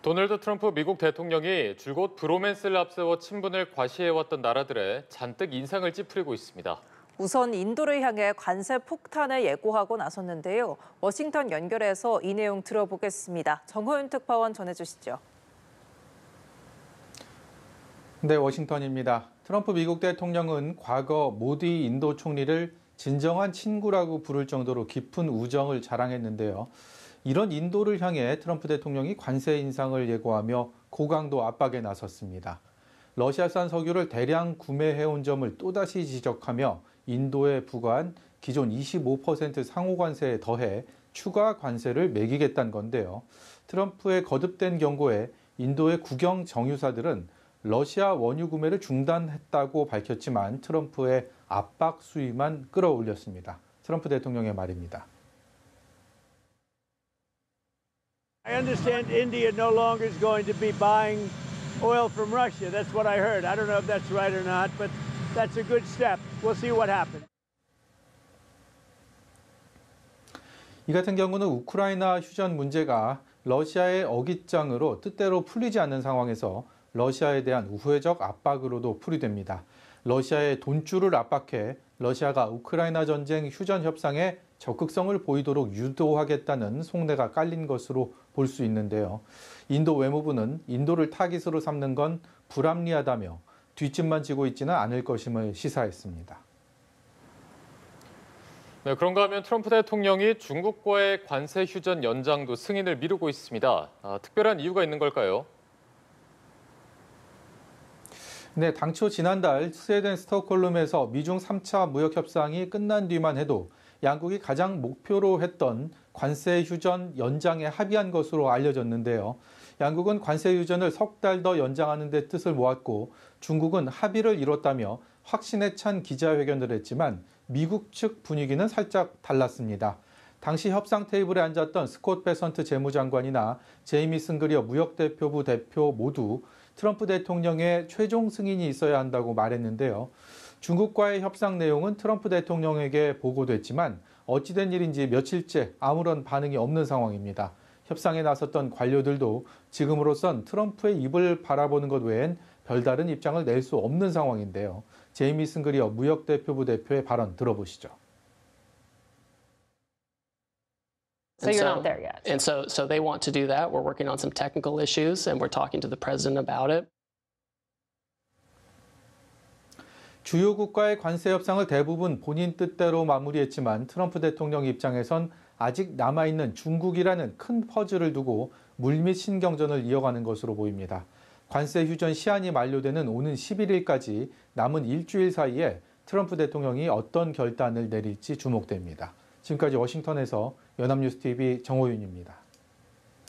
도널드 트럼프 미국 대통령이 줄곧 브로맨스를 앞세워 친분을 과시해왔던 나라들에 잔뜩 인상을 찌푸리고 있습니다. 우선 인도를 향해 관세 폭탄을 예고하고 나섰는데요. 워싱턴 연결해서 이 내용 들어보겠습니다. 정호윤 특파원 전해주시죠. 네, 워싱턴입니다. 트럼프 미국 대통령은 과거 모디 인도 총리를 진정한 친구라고 부를 정도로 깊은 우정을 자랑했는데요. 이런 인도를 향해 트럼프 대통령이 관세 인상을 예고하며 고강도 압박에 나섰습니다. 러시아산 석유를 대량 구매해온 점을 또다시 지적하며 인도에 부과한 기존 25% 상호 관세에 더해 추가 관세를 매기겠다는 건데요. 트럼프의 거듭된 경고에 인도의 국영 정유사들은 러시아 원유 구매를 중단했다고 밝혔지만 트럼프의 압박 수위만 끌어올렸습니다. 트럼프 대통령의 말입니다. I understand India no longer is going to be buying oil from Russia. That's what I heard. I don't know if that's right or not, but that's a good step. We'll see what happens. 이 같은 경우는 우크라이나 휴전 문제가 러시아의 어깃장으로 뜻대로 풀리지 않는 상황에서 러시아에 대한 우회적 압박으로도 풀이됩니다. 러시아의 돈줄을 압박해 러시아가 우크라이나 전쟁 휴전 협상에 적극성을 보이도록 유도하겠다는 속내가 깔린 것으로 볼 수 있는데요. 인도 외무부는 인도를 타깃으로 삼는 건 불합리하다며 뒷짐만 지고 있지는 않을 것임을 시사했습니다. 네, 그런가 하면 트럼프 대통령이 중국과의 관세 휴전 연장도 승인을 미루고 있습니다. 특별한 이유가 있는 걸까요? 네, 당초 지난달 스웨덴 스톡홀름에서 미중 3차 무역 협상이 끝난 뒤만 해도 양국이 가장 목표로 했던 관세 휴전 연장에 합의한 것으로 알려졌는데요. 양국은 관세 휴전을 석 달 더 연장하는 데 뜻을 모았고 중국은 합의를 이뤘다며 확신에 찬 기자회견을 했지만 미국 측 분위기는 살짝 달랐습니다. 당시 협상 테이블에 앉았던 스콧 베선트 재무장관이나 제이미 승그리어 무역대표부 대표 모두 트럼프 대통령의 최종 승인이 있어야 한다고 말했는데요. 중국과의 협상 내용은 트럼프 대통령에게 보고됐지만 어찌된 일인지 며칠째 아무런 반응이 없는 상황입니다. 협상에 나섰던 관료들도 지금으로선 트럼프의 입을 바라보는 것 외엔 별다른 입장을 낼 수 없는 상황인데요. 제이미 승그리어 무역대표부 대표의 발언 들어보시죠. So you're not there yet. And so they want to do that. We're working on some technical issues and we're talking to the president about it. 주요 국가의 관세 협상을 대부분 본인 뜻대로 마무리했지만 트럼프 대통령 입장에선 아직 남아있는 중국이라는 큰 퍼즐을 두고 물밑 신경전을 이어가는 것으로 보입니다. 관세 휴전 시한이 만료되는 오는 11일까지 남은 일주일 사이에 트럼프 대통령이 어떤 결단을 내릴지 주목됩니다. 지금까지 워싱턴에서 연합뉴스TV 정호윤입니다.